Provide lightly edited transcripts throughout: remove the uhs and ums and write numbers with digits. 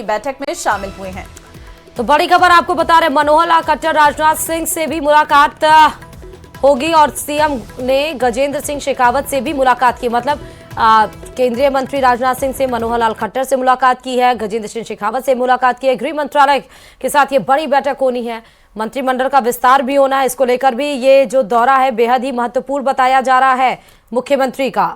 की बैठक में शामिल हुए हैं। तो बड़ी खबर आपको बता रहे, मनोहर लाल खट्टर राजनाथ सिंह से भी मुलाकात होगी और सीएम ने गजेंद्र सिंह शेखावत से भी मुलाकात की। मतलब केंद्रीय मंत्री राजनाथ सिंह से मनोहर लाल खट्टर से मुलाकात की है, गजेंद्र सिंह शेखावत से मुलाकात की है। गृह मंत्रालय के साथ ये बड़ी बैठक होनी है, मंत्रिमंडल का विस्तार भी होना है। इसको लेकर भी ये जो दौरा है बेहद ही महत्वपूर्ण बताया जा रहा है मुख्यमंत्री का।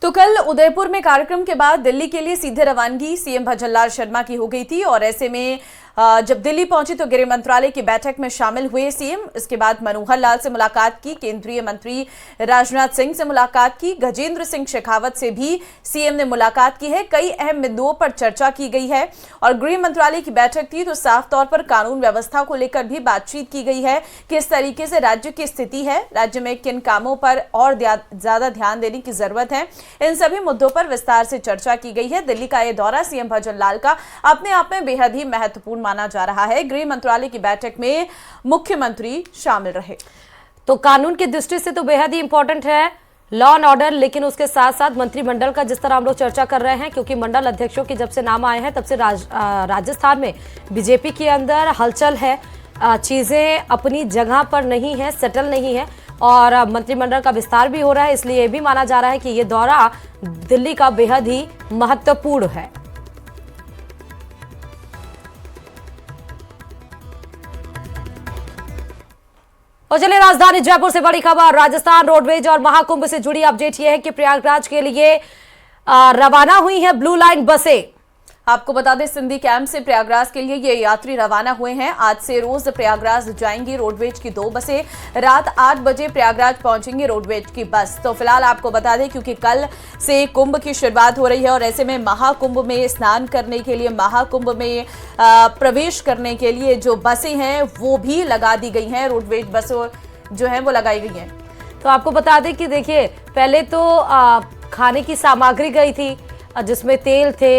तो कल उदयपुर में कार्यक्रम के बाद दिल्ली के लिए सीधे रवानगी सीएम भजनलाल शर्मा की हो गई थी और ऐसे में जब दिल्ली पहुंचे तो गृह मंत्रालय की बैठक में शामिल हुए सीएम। इसके बाद मनोहर लाल से मुलाकात की, केंद्रीय मंत्री राजनाथ सिंह से मुलाकात की, गजेंद्र सिंह शेखावत से भी सीएम ने मुलाकात की है। कई अहम मुद्दों पर चर्चा की गई है और गृह मंत्रालय की बैठक थी तो साफ तौर पर कानून व्यवस्था को लेकर भी बातचीत की गई है, किस तरीके से राज्य की स्थिति है, राज्य में किन कामों पर और ज्यादा ध्यान देने की जरूरत है, इन सभी मुद्दों पर विस्तार से चर्चा की गई है। दिल्ली का यह दौरा सीएम भजनलाल का अपने आप में बेहद ही महत्वपूर्ण माना जा रहा है। गृह मंत्रालय की बैठक में मुख्यमंत्री शामिल रहे। तो कानून की दृष्टि से तो बेहद ही इंपॉर्टेंट है लॉ एंड ऑर्डर, लेकिन उसके साथ साथ मंत्रिमंडल का जिस तरह हम लोग चर्चा कर रहे हैं, क्योंकि मंडल अध्यक्षों के जब से नाम आए हैं तब से राजस्थान में बीजेपी के अंदर हलचल है, चीजें अपनी जगह पर नहीं है, सेटल नहीं है और मंत्रिमंडल का विस्तार भी हो रहा है। इसलिए यह भी माना जा रहा है कि यह दौरा दिल्ली का बेहद ही महत्वपूर्ण है। और चलिए राजधानी जयपुर से बड़ी खबर, राजस्थान रोडवेज और महाकुंभ से जुड़ी अपडेट यह है कि प्रयागराज के लिए रवाना हुई है ब्लू लाइन बसें। आपको बता दें सिंधी कैंप से प्रयागराज के लिए ये यात्री रवाना हुए हैं। आज से रोज प्रयागराज जाएंगी रोडवेज की 2 बसें, रात 8 बजे प्रयागराज पहुंचेंगी रोडवेज की बस। तो फिलहाल आपको बता दें क्योंकि कल से कुंभ की शुरुआत हो रही है और ऐसे में महाकुंभ में स्नान करने के लिए, महाकुंभ में प्रवेश करने के लिए जो बसें हैं वो भी लगा दी गई हैं, रोडवेज बसें जो है वो लगाई गई हैं। तो आपको बता दें कि देखिए पहले तो खाने की सामग्री गई थी जिसमें तेल थे,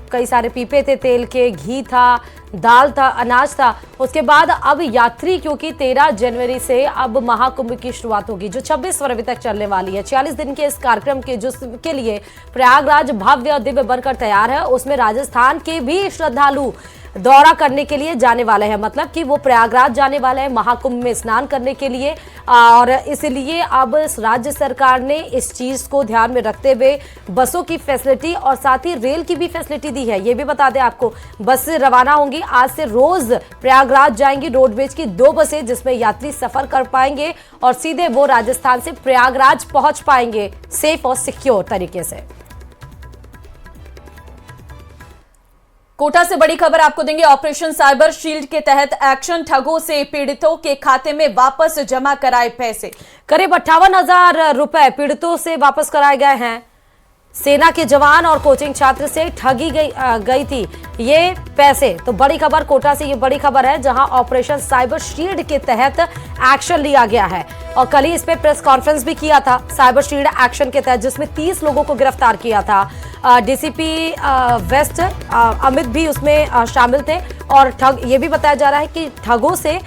कई सारे पीपे थे तेल के, घी था, दाल था, अनाज था। उसके बाद अब यात्री क्योंकि 13 जनवरी से अब महाकुंभ की शुरुआत होगी जो 26 फरवरी तक चलने वाली है। 40 दिन के इस कार्यक्रम के के लिए प्रयागराज भव्य और दिव्य बनकर तैयार है। उसमें राजस्थान के भी श्रद्धालु दौरा करने के लिए जाने वाले हैं, मतलब कि वो प्रयागराज जाने वाले हैं महाकुंभ में स्नान करने के लिए। और इसलिए अब राज्य सरकार ने इस चीज को ध्यान में रखते हुए बसों की फैसिलिटी और साथ ही रेल की भी फैसिलिटी दी है। ये भी बता दें आपको, बस रवाना होंगी आज से, रोज प्रयागराज जाएंगी रोडवेज की 2 बसें जिसमें यात्री सफर कर पाएंगे और सीधे वो राजस्थान से प्रयागराज पहुंच पाएंगे सेफ और सिक्योर तरीके से। कोटा से बड़ी खबर आपको देंगे। ऑपरेशन साइबर शील्ड के तहत एक्शन, ठगों से पीड़ितों के खाते में वापस जमा कराए पैसे। करीब 58,000 रुपए पीड़ितों से वापस कराए गए हैं। सेना के जवान और कोचिंग छात्र से ठगी गई थी ये पैसे। तो बड़ी खबर कोटा से, ये बड़ी खबर है जहां ऑपरेशन साइबर शील्ड के तहत एक्शन लिया गया है और कल ही इस पे प्रेस कॉन्फ्रेंस भी किया था साइबर शील्ड एक्शन के तहत, जिसमें 30 लोगों को गिरफ्तार किया था। डीसीपी वेस्ट अमित भी उसमें शामिल थे और ये भी बताया जा रहा है कि ठगों से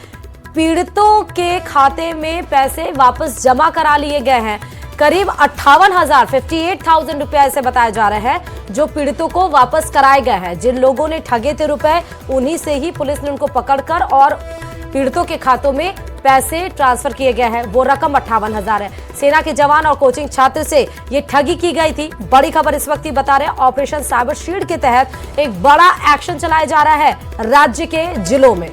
पीड़ितों के खाते में पैसे वापस जमा करा लिए गए हैं। करीब 58,000 रुपए ऐसे बताया जा रहा है जो पीड़ितों को वापस कराए गए हैं। जिन लोगों ने ठगे थे रुपए उन्हीं से ही पुलिस ने उनको पकड़कर और पीड़ितों के खातों में पैसे ट्रांसफर किए गए हैं। वो रकम 58,000 है। सेना के जवान और कोचिंग छात्र से ये ठगी की गई थी। बड़ी खबर इस वक्त ही बता रहे हैं, ऑपरेशन साइबर शील्ड के तहत एक बड़ा एक्शन चलाया जा रहा है राज्य के जिलों में।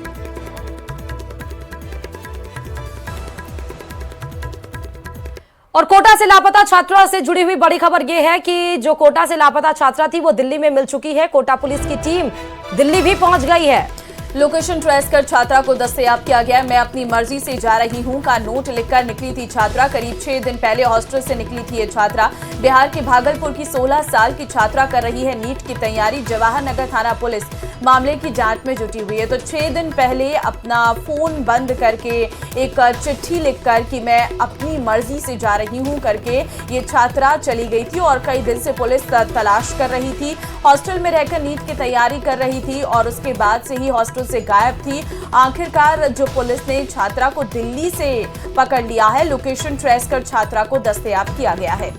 और कोटा से लापता छात्रा से जुड़ी हुई बड़ी खबर यह है कि जो कोटा से लापता छात्रा थी वो दिल्ली में मिल चुकी है। कोटा पुलिस की टीम दिल्ली भी पहुंच गई है। लोकेशन ट्रेस कर छात्रा को दस्तयाब किया गया। मैं अपनी मर्जी से जा रही हूं का नोट लिखकर निकली थी छात्रा। करीब 6 दिन पहले हॉस्टल से निकली थी ये छात्रा। बिहार के भागलपुर की 16 साल की छात्रा कर रही है नीट की तैयारी। जवाहर नगर थाना पुलिस मामले की जांच में जुटी हुई है। तो 6 दिन पहले अपना फोन बंद करके एक चिट्ठी लिखकर कि मैं अपनी मर्जी से जा रही हूं करके ये छात्रा चली गई थी और कई दिन से पुलिस तलाश कर रही थी। हॉस्टल में रहकर नीट की तैयारी कर रही थी और उसके बाद से ही हॉस्टल से गायब थी। आखिरकार जो पुलिस ने छात्रा को दिल्ली से पकड़ लिया है। लोकेशन ट्रेस कर छात्रा को दस्तयाब किया गया है।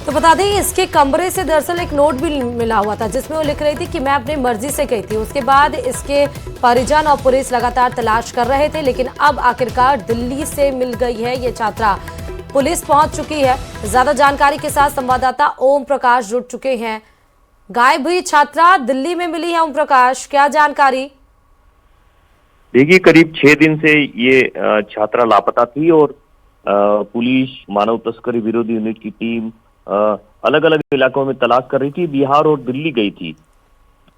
तो बता दें इसके कमरे से दरअसल एक नोट भी मिला हुआ था जिसमें वो लिख रही थी कि मैं अपनी मर्जी से गई थी। उसके बाद इसके परिजन और पुलिस लगातार तलाश कर रहे थे, लेकिन अब आखिरकार दिल्ली से मिल गई है ये छात्रा। पुलिस पहुंच चुकी है। ज्यादा जानकारी के साथ संवाददाता ओम प्रकाश जुड़ चुके हैं। गायब हुई छात्रा दिल्ली में मिली है। ओम प्रकाश, क्या जानकारी? देखिए, करीब 6 दिन से ये छात्रा लापता थी और पुलिस, मानव तस्करी विरोधी यूनिट की टीम अलग अलग इलाकों में तलाश कर रही थी। बिहार और दिल्ली गई थी।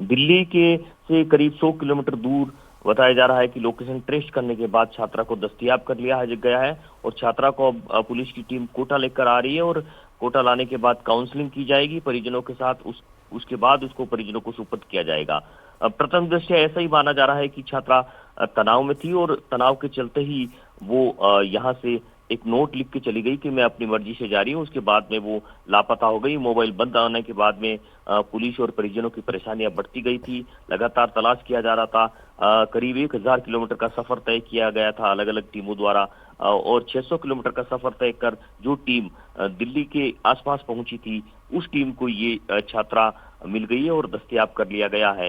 दिल्ली के से करीब 100 किलोमीटर दूर बताया जा रहा है कि लोकेशन ट्रेस करने के बाद छात्रा को दस्तयाब कर लिया गया है और छात्रा को पुलिस की टीम कोटा लेकर आ रही है और कोटा लाने के बाद काउंसलिंग की जाएगी परिजनों के साथ। उसके बाद उसको परिजनों को सुपुर्द किया जाएगा। प्रथम दृष्टया ऐसा ही माना जा रहा है कि छात्रा तनाव में थी और तनाव के चलते ही वो यहाँ से एक नोट लिख के चली गई कि मैं अपनी मर्जी से जा रही हूँ। उसके बाद में वो लापता हो गई। मोबाइल बंद आने के बाद में पुलिस और परिजनों की परेशानियां बढ़ती गई थी। लगातार तलाश किया जा रहा था। करीब 1000 किलोमीटर का सफर तय किया गया था अलग अलग टीमों द्वारा और 600 किलोमीटर का सफर तय कर जो टीम दिल्ली के आसपास पहुंची थी उस टीम को ये छात्रा मिल गई है और दस्तयाब कर लिया गया है।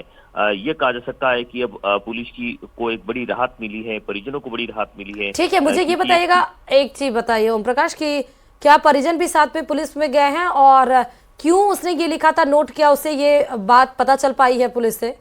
ये कहा जा सकता है कि अब पुलिस को एक बड़ी राहत मिली है, परिजनों को बड़ी राहत मिली है। ठीक है, मुझे ये बताइएगा, एक चीज बताइए ओम प्रकाश की क्या परिजन भी साथ में पुलिस में गए हैं और क्यों उसने ये लिखा था नोट, क्या उसे ये बात पता चल पाई है पुलिस से?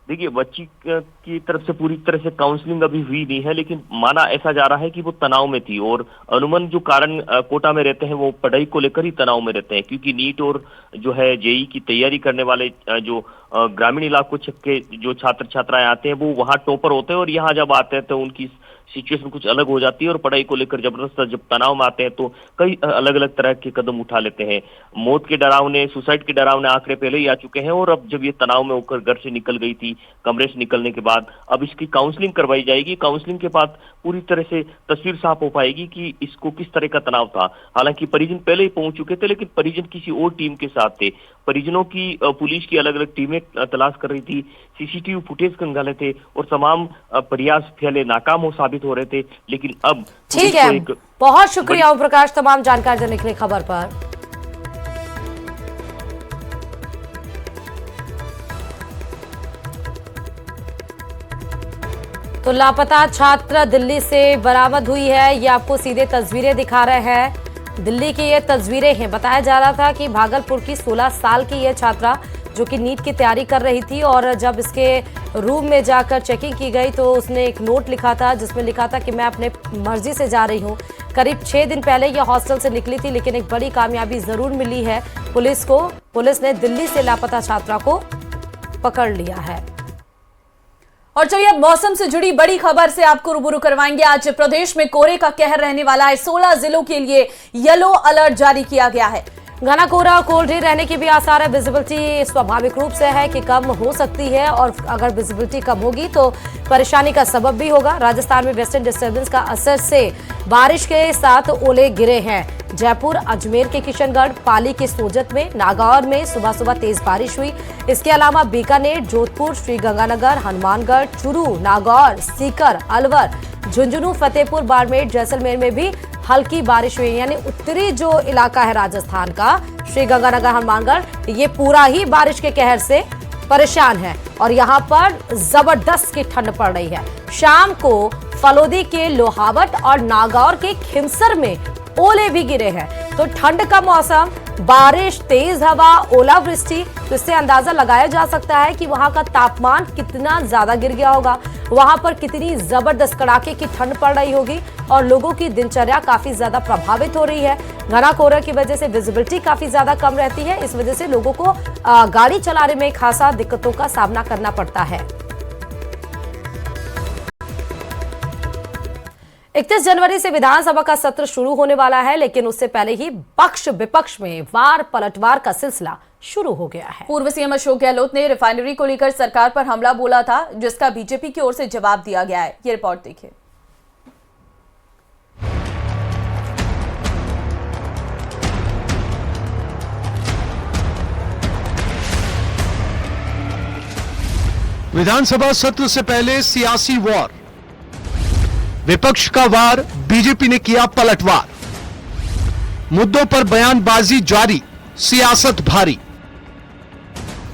देखिए, बच्ची की तरफ से पूरी तरह से काउंसलिंग अभी हुई नहीं है, लेकिन माना ऐसा जा रहा है कि वो तनाव में थी और अनुमन जो कारण कोटा में रहते हैं वो पढ़ाई को लेकर ही तनाव में रहते हैं, क्योंकि नीट और जो है जेई की तैयारी करने वाले जो ग्रामीण इलाकों के जो छात्र छात्राएं आते हैं वो वहाँ टॉपर होते हैं और यहाँ जब आते हैं तो उनकी सिचुएशन कुछ अलग हो जाती है और पढ़ाई को लेकर जबरदस्त जब तनाव में आते हैं तो कई अलग अलग तरह के कदम उठा लेते हैं। मौत के डरावने, सुसाइड के डरावने आंकड़े पहले ही आ चुके हैं और अब जब ये तनाव में होकर घर से निकल गई थी, कमरे से निकलने के बाद अब इसकी काउंसलिंग करवाई जाएगी। काउंसलिंग के बाद पूरी तरह से तस्वीर साफ हो पाएगी कि इसको किस तरह का तनाव था। हालांकि परिजन पहले ही पहुंच चुके थे, लेकिन परिजन किसी और टीम के साथ थे। परिजनों की पुलिस की अलग अलग टीमें तलाश कर रही थी, सीसीटीवी फुटेज खंगाले थे और तमाम प्रयास फैले नाकाम हो साबित हो रहे थे। लेकिन अब ठीक है, बहुत शुक्रिया ओम प्रकाश तमाम जानकारी देने के लिए खबर पर। तो लापता छात्र दिल्ली से बरामद हुई है। ये आपको सीधे तस्वीरें दिखा रहे हैं। दिल्ली की ये तस्वीरें हैं। बताया जा रहा था कि भागलपुर की 16 साल की ये छात्रा जो कि नीट की तैयारी कर रही थी और जब इसके रूम में जाकर चेकिंग की गई तो उसने एक नोट लिखा था जिसमें लिखा था कि मैं अपने मर्जी से जा रही हूँ। करीब 6 दिन पहले ये हॉस्टल से निकली थी, लेकिन एक बड़ी कामयाबी जरूर मिली है पुलिस को। पुलिस ने दिल्ली से लापता छात्रा को पकड़ लिया है। और चलिए अब मौसम से जुड़ी बड़ी खबर से आपको रूबरू करवाएंगे। आज प्रदेश में कोहरे का कहर रहने वाला है। 16 जिलों के लिए येलो अलर्ट जारी किया गया है। घना कोहरा और कोल्ड डे रहने के भी आसार है। विजिबिलिटी स्वाभाविक रूप से है कि कम हो सकती है और अगर विजिबिलिटी कम होगी तो परेशानी का सबब भी होगा। राजस्थान में वेस्टर्न डिस्टर्बेंस का असर से बारिश के साथ ओले गिरे हैं। जयपुर, अजमेर के किशनगढ़, पाली के सोजत में, नागौर में सुबह सुबह तेज बारिश हुई। इसके अलावा बीकानेर, जोधपुर, श्रीगंगानगर, हनुमानगढ़, चूरू, नागौर, सीकर, अलवर, झुंझुनू, फतेहपुर, बाड़मेर, जैसलमेर में भी हल्की बारिश हुई। यानी उत्तरी जो इलाका है राजस्थान का, श्रीगंगानगर, हनुमानगढ़, ये पूरा ही बारिश के कहर से परेशान है और यहाँ पर जबरदस्त की ठंड पड़ रही है। शाम को फलोदी के लोहावट और नागौर के खिमसर में ओले भी गिरे हैं। तो ठंड का मौसम, बारिश, तेज हवा, ओलावृष्टि, तो इससे अंदाजा लगाया जा सकता है कि वहां का तापमान कितना ज्यादा गिर गया होगा, वहां पर कितनी जबरदस्त कड़ाके की ठंड पड़ रही होगी और लोगों की दिनचर्या काफी ज्यादा प्रभावित हो रही है। घना कोहरा की वजह से विजिबिलिटी काफी ज्यादा कम रहती है। इस वजह से लोगों को गाड़ी चलाने में खासा दिक्कतों का सामना करना पड़ता है। 31 जनवरी से विधानसभा का सत्र शुरू होने वाला है, लेकिन उससे पहले ही पक्ष विपक्ष में वार पलटवार का सिलसिला शुरू हो गया है। पूर्व सीएम अशोक गहलोत ने रिफाइनरी को लेकर सरकार पर हमला बोला था, जिसका बीजेपी की ओर से जवाब दिया गया है। ये रिपोर्ट देखिए। विधानसभा सत्र से पहले सियासी वॉर, विपक्ष का वार, बीजेपी ने किया पलटवार। मुद्दों पर बयानबाजी जारी, सियासत भारी।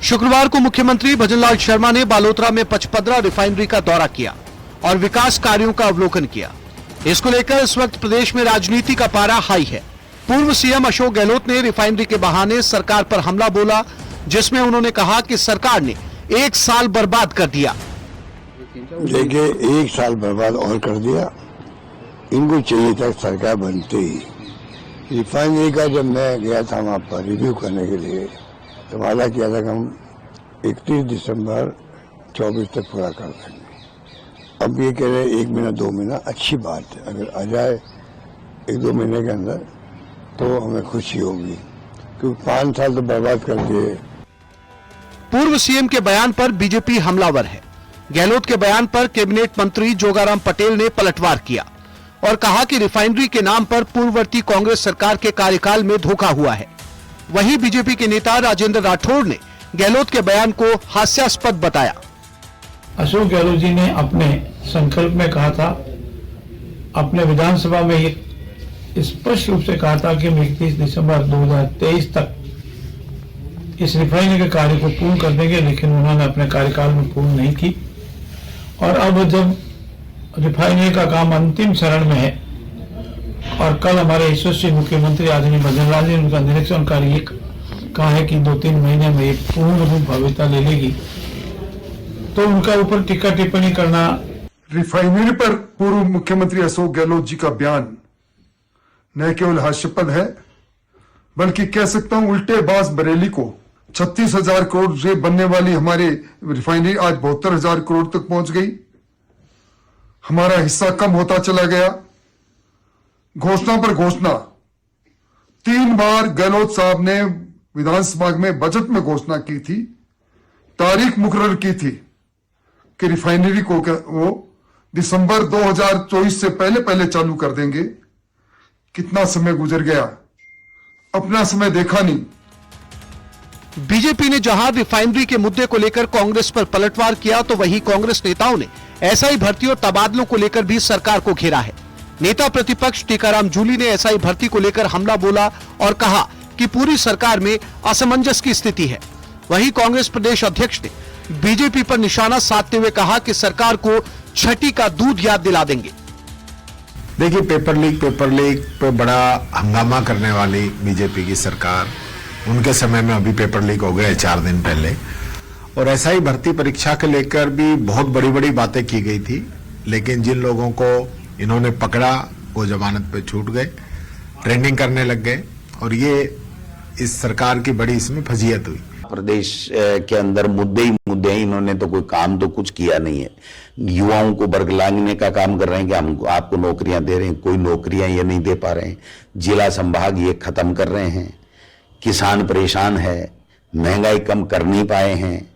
शुक्रवार को मुख्यमंत्री भजनलाल शर्मा ने बालोतरा में पचपदरा रिफाइनरी का दौरा किया और विकास कार्यों का अवलोकन किया। इसको लेकर इस वक्त प्रदेश में राजनीति का पारा हाई है। पूर्व सीएम अशोक गहलोत ने रिफाइनरी के बहाने सरकार पर हमला बोला, जिसमें उन्होंने कहा कि सरकार ने 1 साल बर्बाद कर दिया। देखिए 1 साल बर्बाद और कर दिया। इनको चाहिए था सरकार बनते ही। रिफाइनरी का जब मैं गया था वहाँ पर रिव्यू करने के लिए, तो वादा किया था कि हम 31 दिसंबर 24 तक पूरा कर देंगे। अब ये कह रहे 1 महीना 2 महीना, अच्छी बात है। अगर आ जाए 1-2 महीने के अंदर तो हमें खुशी होगी, क्योंकि 5 साल तो बर्बाद कर दिए। पूर्व सीएम के बयान पर बीजेपी हमलावर है। गहलोत के बयान पर कैबिनेट मंत्री जोगाराम पटेल ने पलटवार किया और कहा कि रिफाइनरी के नाम पर पूर्ववर्ती कांग्रेस सरकार के कार्यकाल में धोखा हुआ है। वहीं बीजेपी के नेता राजेंद्र राठौड़ ने गहलोत के बयान को हास्यास्पद बताया। अशोक गहलोत जी ने अपने संकल्प में कहा था, अपने विधानसभा में ये स्पष्ट रूप से कहा था कि 31 दिसंबर 2023 तक इस रिफाइनरी के कार्य को पूर्ण कर देंगे, लेकिन उन्होंने अपने कार्यकाल में पूर्ण नहीं की। और अब जब रिफाइनरी का काम अंतिम चरण में है और कल हमारे यशस्वी मुख्यमंत्री आदरणीय भजनलाल जी ने उनका निरीक्षण कर ये कहा है कि 2-3 महीने में ये पूर्ण रूप भव्यता ले लेगी, तो उनका ऊपर टीका टिप्पणी करना। रिफाइनरी पर पूर्व मुख्यमंत्री अशोक गहलोत जी का बयान न केवल हास्यास्पद है, बल्कि कह सकता हूं उल्टे बाज बरेली को 36,000 करोड़ से बनने वाली हमारी रिफाइनरी आज 72,000 करोड़ तक पहुंच गई। हमारा हिस्सा कम होता चला गया। घोषणा पर घोषणा 3 बार गहलोत साहब ने विधानसभा में बजट में घोषणा की थी, तारीख मुकर्रर की थी कि रिफाइनरी को वो दिसंबर 2024 से पहले चालू कर देंगे। कितना समय गुजर गया, अपना समय देखा नहीं। बीजेपी ने जहां रिफाइनरी के मुद्दे को लेकर कांग्रेस पर पलटवार किया, तो वहीं कांग्रेस नेताओं ने एसआई भर्ती और तबादलों को लेकर भी सरकार को घेरा है। नेता प्रतिपक्ष टीकाराम जूली ने एसआई भर्ती को लेकर हमला बोला और कहा कि पूरी सरकार में असमंजस की स्थिति है। वहीं कांग्रेस प्रदेश अध्यक्ष ने बीजेपी पर निशाना साधते हुए कहा कि सरकार को छठी का दूध याद दिला देंगे। देखिए पेपर लीक पे बड़ा हंगामा करने वाली बीजेपी की सरकार, उनके समय में अभी पेपर लीक हो गया 4 दिन पहले। और एसआई भर्ती परीक्षा के लेकर भी बहुत बड़ी बातें की गई थी, लेकिन जिन लोगों को इन्होंने पकड़ा वो जमानत पे छूट गए, ट्रेंडिंग करने लग गए, और ये इस सरकार की बड़ी इसमें फजीयत हुई। प्रदेश के अंदर मुद्दे ही मुद्दे हैं, इन्होंने तो कोई काम तो कुछ किया नहीं है। युवाओं को बरगलाने का काम कर रहे हैं कि हम आपको नौकरियां दे रहे हैं, कोई नौकरियां ये नहीं दे पा रहे हैं। जिला संभाग ये खत्म कर रहे हैं। किसान परेशान है, महंगाई कम कर नहीं पाए हैं।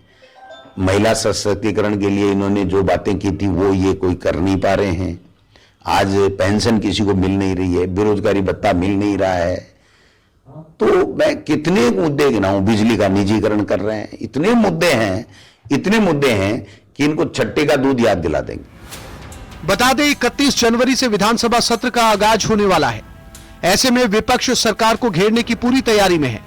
महिला सशक्तिकरण के लिए इन्होंने जो बातें की थी वो ये कोई कर नहीं पा रहे हैं। आज पेंशन किसी को मिल नहीं रही है, बेरोजगारी भत्ता मिल नहीं रहा है। तो मैं कितने मुद्दे गिनाऊं, बिजली का निजीकरण कर रहे हैं। इतने मुद्दे हैं कि इनको छट्टे का दूध याद दिला देंगे। बता दें 31 जनवरी से विधानसभा सत्र का आगाज होने वाला है। ऐसे में विपक्ष सरकार को घेरने की पूरी तैयारी में है।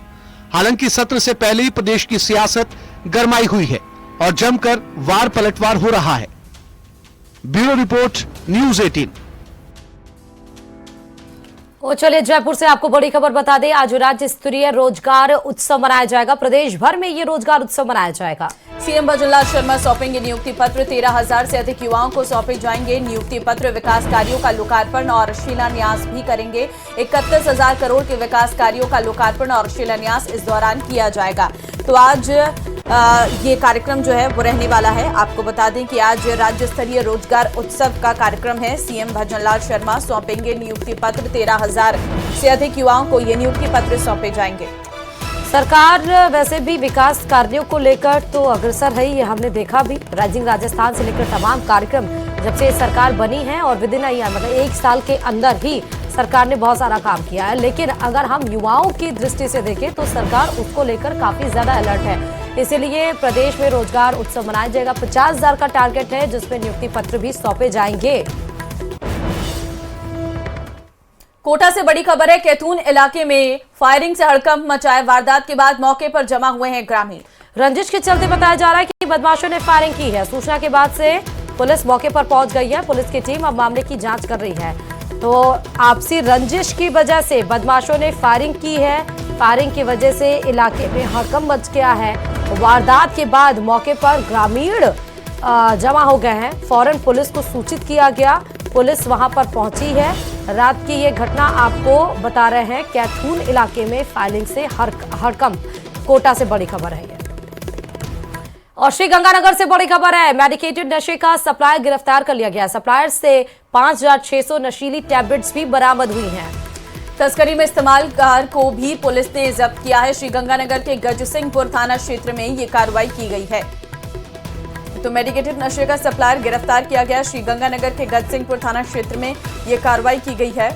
हालांकि सत्र से पहले ही प्रदेश की सियासत गरमाई हुई है और जमकर वार पलटवार हो रहा है। Bureau report, news 18। और चलिए जयपुर से आपको बड़ी खबर बता दें, आज राज्य स्तरीय रोजगार उत्सव मनाया जाएगा। प्रदेश भर में ये रोजगार उत्सव मनाया जाएगा। सीएम भजनलाल शर्मा सौंपेंगे नियुक्ति पत्र। 13,000 से अधिक युवाओं को सौंपे जाएंगे नियुक्ति पत्र। विकास कार्यों का लोकार्पण और शिलान्यास भी करेंगे। 31,000 करोड़ के विकास कार्यों का लोकार्पण और शिलान्यास इस दौरान किया जाएगा। तो आज ये कार्यक्रम जो है वो रहने वाला है। आपको बता दें कि आज राज्य स्तरीय रोजगार उत्सव का कार्यक्रम है। सीएम भजनलाल शर्मा सौंपेंगे नियुक्ति पत्र। 13,000 से अधिक युवाओं को ये नियुक्ति पत्र सौंपे जाएंगे। सरकार वैसे भी विकास कार्यों को लेकर तो अग्रसर है, ये हमने देखा भी। राइजिंग राजस्थान से लेकर तमाम कार्यक्रम जब से सरकार बनी है और विदिन मतलब 1 साल के अंदर ही सरकार ने बहुत सारा काम किया है। लेकिन अगर हम युवाओं की दृष्टि से देखें तो सरकार उसको लेकर काफी ज्यादा अलर्ट है। इसीलिए प्रदेश में रोजगार उत्सव मनाया जाएगा। 50,000 का टारगेट है, जिसमें नियुक्ति पत्र भी सौंपे जाएंगे। कोटा से बड़ी खबर है। कैथून इलाके में फायरिंग से हड़कंप मचाए। वारदात के बाद मौके पर जमा हुए हैं ग्रामीण। रंजिश के चलते बताया जा रहा है कि बदमाशों ने फायरिंग की है। सूचना के बाद से पुलिस मौके पर पहुंच गई है। पुलिस की टीम अब मामले की जांच कर रही है। तो आपसी रंजिश की वजह से बदमाशों ने फायरिंग की है। फायरिंग की वजह से इलाके में हड़कंप मच गया है। वारदात के बाद मौके पर ग्रामीण जमा हो गए हैं। फौरन पुलिस को सूचित किया गया। पुलिस वहां पर पहुंची है। रात की ये घटना आपको बता रहे हैं। कैथून इलाके में फायरिंग से हड़कंप। कोटा से बड़ी खबर है ये। और श्रीगंगानगर से बड़ी खबर है। मेडिकेटेड नशे का सप्लायर गिरफ्तार कर लिया गया। सप्लायर से 5600 नशीली टैबलेट्स भी बरामद हुई हैं। तस्करी में इस्तेमाल कार को भी पुलिस ने जब्त किया है। श्रीगंगानगर के गजसिंहपुर थाना क्षेत्र में ये कार्रवाई की गई है। तो मेडिकेटेड नशे का सप्लायर गिरफ्तार किया गया। श्रीगंगानगर के गजसिंहपुर थाना क्षेत्र में ये कार्रवाई की गई है।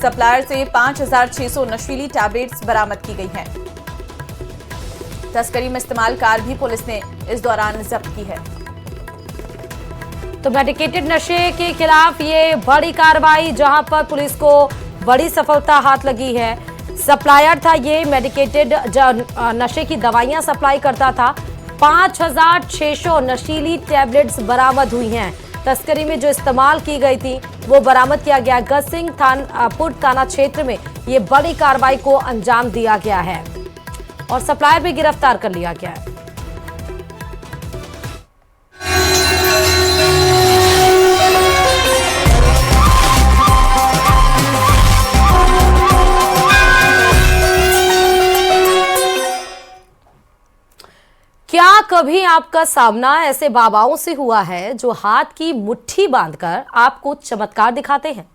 सप्लायर से 5600 नशीली टैबलेट्स बरामद की गई है। तस्करी में इस्तेमाल कार भी पुलिस ने इस दौरान जब्त की है। तो मेडिकेटेड नशे के खिलाफ ये बड़ी कार्रवाई, जहां पर पुलिस को बड़ी सफलता हाथ लगी है। सप्लायर था ये, मेडिकेटेड नशे की दवाइयां सप्लाई करता था। 5600 नशीली टैबलेट्स बरामद हुई हैं। तस्करी में जो इस्तेमाल की गई थी वो बरामद किया गया। गजसिंहपुर थाना क्षेत्र में ये बड़ी कार्रवाई को अंजाम दिया गया है और सप्लायर भी गिरफ्तार कर लिया गया है। क्या कभी आपका सामना ऐसे बाबाओं से हुआ है जो हाथ की मुट्ठी बांधकर आपको चमत्कार दिखाते हैं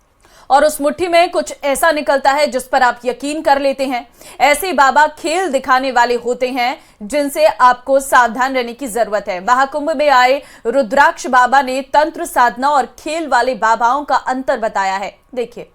और उस मुट्ठी में कुछ ऐसा निकलता है जिस पर आप यकीन कर लेते हैं? ऐसे बाबा खेल दिखाने वाले होते हैं जिनसे आपको सावधान रहने की जरूरत है। महाकुंभ में आए रुद्राक्ष बाबा ने तंत्र साधना और खेल वाले बाबाओं का अंतर बताया है। देखिए।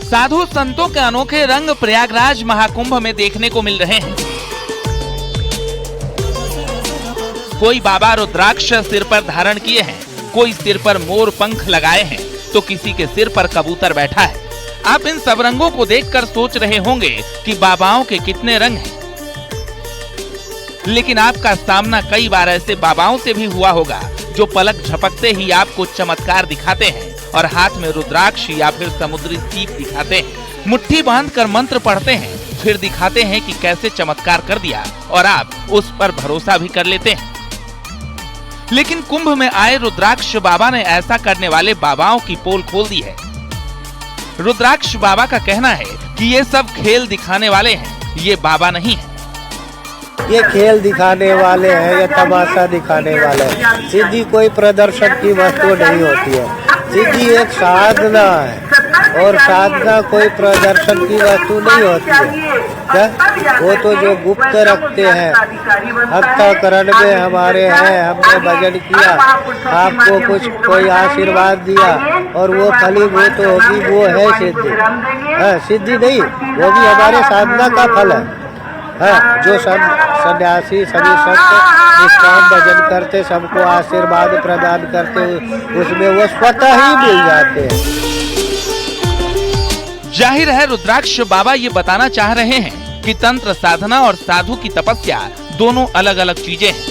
साधु संतों के अनोखे रंग प्रयागराज महाकुंभ में देखने को मिल रहे हैं। कोई बाबा रुद्राक्ष सिर पर धारण किए हैं, कोई सिर पर मोर पंख लगाए हैं, तो किसी के सिर पर कबूतर बैठा है। आप इन सब रंगों को देखकर सोच रहे होंगे कि बाबाओं के कितने रंग हैं। लेकिन आपका सामना कई बार ऐसे बाबाओं से भी हुआ होगा जो पलक झपकते ही आपको चमत्कार दिखाते हैं और हाथ में रुद्राक्ष या फिर समुद्री सीप दिखाते हैं। मुट्ठी बांधकर मंत्र पढ़ते हैं, फिर दिखाते हैं कि कैसे चमत्कार कर दिया और आप उस पर भरोसा भी कर लेते हैं। लेकिन कुंभ में आए रुद्राक्ष बाबा ने ऐसा करने वाले बाबाओं की पोल खोल दी है। रुद्राक्ष बाबा का कहना है कि ये सब खेल दिखाने वाले हैं, ये बाबा नहीं है। ये खेल दिखाने वाले हैं, ये तमाशा दिखाने वाले हैं। सिद्धि कोई प्रदर्शन की वस्तु नहीं होती है। सिद्धि एक साधना है और साधना कोई प्रदर्शन की वस्तु नहीं होती है। क्या वो तो जो गुप्त रखते हैं, अंतःकरण में हमारे हैं, हमने भजन किया, आपको कुछ कोई आशीर्वाद दिया और वो फलीभूत होगी, वो है सिद्धि। सिद्धि नहीं, वो भी हमारे साधना का फल है। जो सन्यासी सभी संत निष्काम भजन करते, सबको आशीर्वाद प्रदान करते, उसमें वो स्वतः ही मिल जाते हैं। जाहिर है रुद्राक्ष बाबा ये बताना चाह रहे हैं कि तंत्र साधना और साधु की तपस्या दोनों अलग अलग चीजें हैं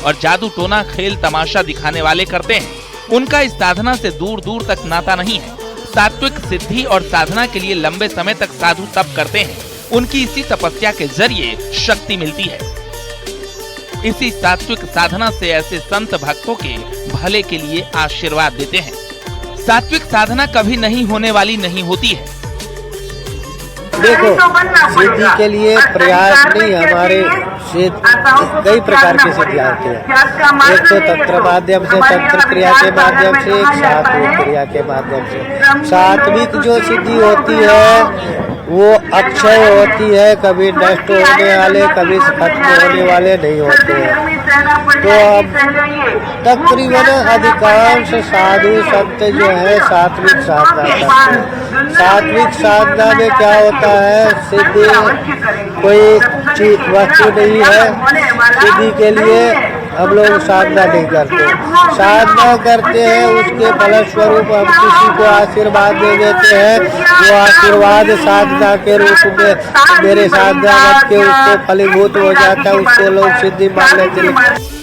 और जादू टोना खेल तमाशा दिखाने वाले करते हैं, उनका इस साधना से दूर दूर तक नाता नहीं है। सात्विक सिद्धि और साधना के लिए लंबे समय तक साधु तप करते हैं, उनकी इसी तपस्या के जरिए शक्ति मिलती है। इसी सात्विक साधना से ऐसे संत भक्तों के भले के लिए आशीर्वाद देते हैं। सात्विक साधना कभी नहीं होने वाली नहीं होती है। देखो, सिद्धि के लिए प्रयास नहीं, हमारे कई प्रकार की सिद्धियां होती है। एक तो तंत्र माध्यम से, तंत्र क्रिया के माध्यम से, एक सात्विक क्रिया के माध्यम से। सात्विक जो सिद्धि होती है वो अक्षय होती है, कभी नष्ट होने वाले, कभी खत्म होने वाले नहीं होते हैं। तो अब तकरीबन अधिकांश साधु संत जो है सात्विक साधना करते हैं। सात्विक साधना में क्या होता है, सिद्धि कोई वस्तु नहीं है, सिद्धि के लिए हम लोग साधना नहीं करते। साधना करते हैं, उसके फलस्वरूप हम किसी को आशीर्वाद दे देते हैं, वो आशीर्वाद साधना के रूप में मेरे साधना मत के उससे फलीभूत हो जाता है, उसको लोग सिद्धि मान लेते हैं।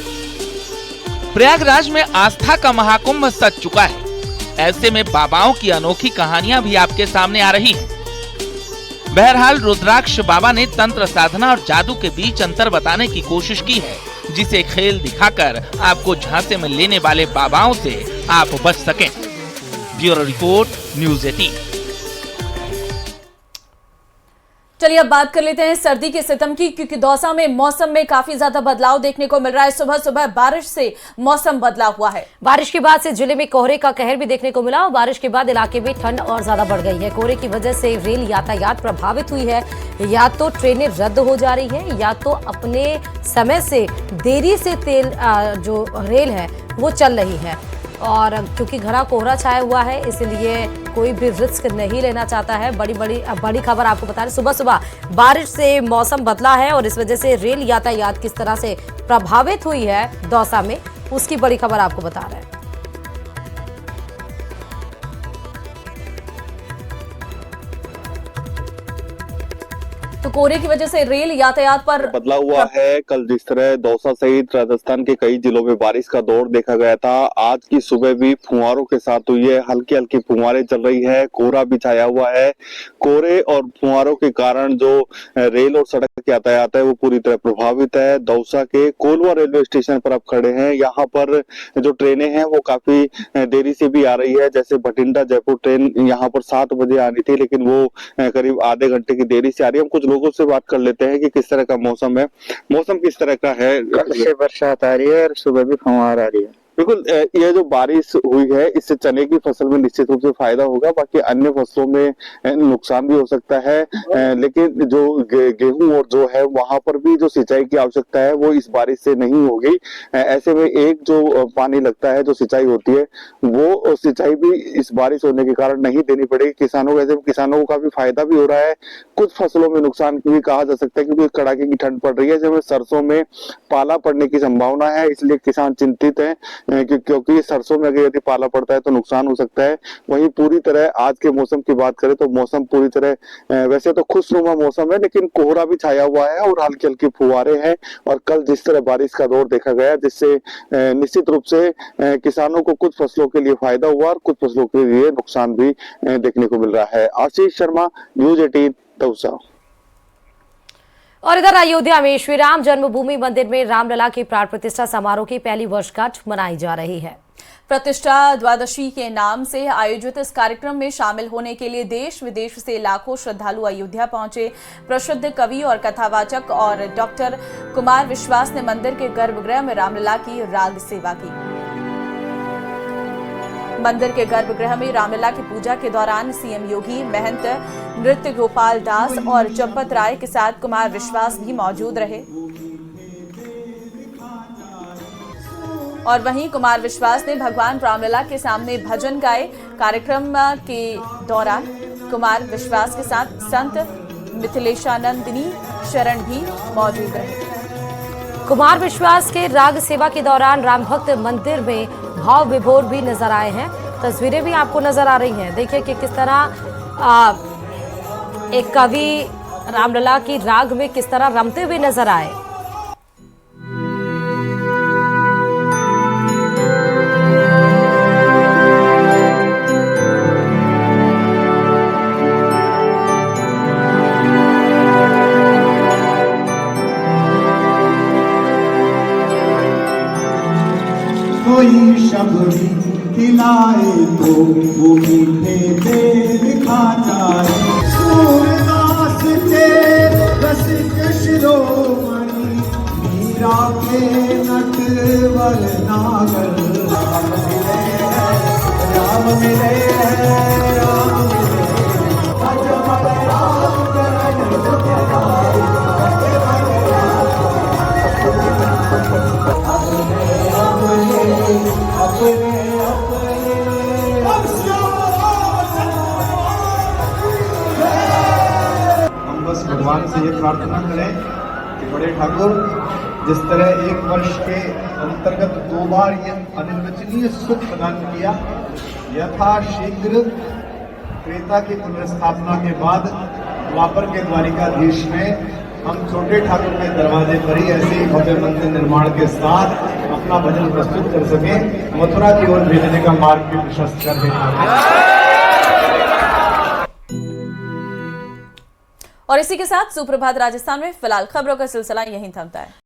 प्रयागराज में आस्था का महाकुंभ सज चुका है। ऐसे में बाबाओं की अनोखी कहानियां भी आपके सामने आ रही हैं। बहरहाल रुद्राक्ष बाबा ने तंत्र साधना और जादू के बीच अंतर बताने की कोशिश की है, जिसे खेल दिखाकर आपको झांसे में लेने वाले बाबाओं से आप बच सकें। Bureau report, news 18। चलिए अब बात कर लेते हैं सर्दी के सितम की, क्योंकि दौसा में मौसम में काफी ज्यादा बदलाव देखने को मिल रहा है। सुबह सुबह बारिश से मौसम बदला हुआ है। बारिश के बाद से जिले में कोहरे का कहर भी देखने को मिला और बारिश के बाद इलाके में ठंड और ज्यादा बढ़ गई है। कोहरे की वजह से रेल यातायात प्रभावित हुई है, या तो ट्रेनें रद्द हो जा रही है, या तो अपने समय से देरी से जो रेल है वो चल रही है। और क्योंकि घना कोहरा छाया हुआ है, इसलिए कोई भी रिस्क नहीं लेना चाहता है। बड़ी खबर आपको बता रहे, सुबह सुबह बारिश से मौसम बदला है और इस वजह से रेल यातायात किस तरह से प्रभावित हुई है दौसा में, उसकी बड़ी खबर आपको बता रहे हैं। तो कोहरे की वजह से रेल यातायात पर बदला हुआ है। कल जिस तरह दौसा सहित राजस्थान के कई जिलों में बारिश का दौर देखा गया था, आज की सुबह भी फुहारों के साथ हुई है। हल्की हल्की फुहारें चल रही है, कोहरा भी छाया हुआ है। कोहरे और फुहारों के कारण जो रेल और सड़क यातायात है वो पूरी तरह प्रभावित है। दौसा के कोलवा रेलवे स्टेशन पर अब खड़े हैं। यहाँ पर जो ट्रेनें हैं वो काफी देरी से भी आ रही है। जैसे बठिंडा जयपुर ट्रेन यहाँ पर 7 बजे आनी थी, लेकिन वो करीब आधे घंटे की देरी से आ रही है। हम कुछ लोगों से बात कर लेते हैं कि किस तरह का मौसम है। मौसम किस तरह का है? कल से बरसात आ रही है और सुबह भी फुहार आ रही है। बिल्कुल, यह जो बारिश हुई है इससे चने की फसल में निश्चित रूप से फायदा होगा, बाकी अन्य फसलों में नुकसान भी हो सकता है। लेकिन जो गेहूं और जो है वहां पर भी जो सिंचाई की आवश्यकता है वो इस बारिश से नहीं होगी। ऐसे में एक जो पानी लगता है, जो सिंचाई होती है, वो सिंचाई भी इस बारिश होने के कारण नहीं देनी पड़ेगी किसानों को। ऐसे में किसानों को काफी फायदा भी हो रहा है। कुछ फसलों में नुकसान भी कहा जा सकता है क्योंकि कड़ाके की ठंड पड़ रही है। जैसे सरसों में पाला पड़ने की संभावना है, इसलिए किसान चिंतित है क्योंकि सरसों में अगर यदि पाला पड़ता है तो नुकसान हो सकता है। वहीं पूरी तरह आज के मौसम की बात करें तो मौसम पूरी तरह वैसे तो खुशनुमा मौसम है, लेकिन कोहरा भी छाया हुआ है और हल्की हल्की फुहारें हैं। और कल जिस तरह बारिश का दौर देखा गया, जिससे निश्चित रूप से किसानों को कुछ फसलों के लिए फायदा हुआ और कुछ फसलों के लिए नुकसान भी देखने को मिल रहा है। आशीष शर्मा, न्यूज़ 18, दौसा। और इधर अयोध्या में श्री राम जन्मभूमि मंदिर में रामलला की प्राण प्रतिष्ठा समारोह की पहली वर्षगांठ मनाई जा रही है। प्रतिष्ठा द्वादशी के नाम से आयोजित इस कार्यक्रम में शामिल होने के लिए देश विदेश से लाखों श्रद्धालु अयोध्या पहुंचे। प्रसिद्ध कवि और कथावाचक और डॉक्टर कुमार विश्वास ने मंदिर के गर्भगृह में रामलला की राग सेवा की। मंदिर के गर्भगृह में रामलला की पूजा के दौरान सीएम योगी, महंत नृत्य गोपाल दास और चंपत राय के साथ कुमार विश्वास भी मौजूद रहे। और वहीं कुमार विश्वास ने भगवान रामलला के सामने भजन गाए। कार्यक्रम के दौरान कुमार विश्वास के साथ संत मिथिलेशानंदिनी शरण भी मौजूद रहे। कुमार विश्वास के राग सेवा के दौरान राम भक्त मंदिर में भाव विभोर भी नजर आए हैं। तस्वीरें भी आपको नजर आ रही हैं। देखिए कि किस तरह एक कवि रामलला की राग में किस तरह रमते हुए नजर आए। कोई शबरी खिलाए तो वो मीठे देव खा जाए। सूरदास के रसिक शिरोमणि मीरा के नटवर नागर। राम मिले हैं, राम मिले हैं, राम मिले हैं। से ये प्रार्थना करें कि बड़े ठाकुर जिस तरह एक वर्ष के अंतर्गत 2 बार ये अनिर्वचनीय सुख प्रदान किया, यथाशीघ्र त्रेता की पुनर्स्थापना के बाद द्वापर के द्वारिकाधीश में हम छोटे ठाकुर के दरवाजे पर ही ऐसे ही भव्य मंदिर निर्माण के साथ अपना भजन प्रस्तुत कर सके, मथुरा की ओर भेजने का मार्ग भी प्रशस्त कर दें। और इसी के साथ सुप्रभात राजस्थान में फिलहाल खबरों का सिलसिला यहीं थमता है।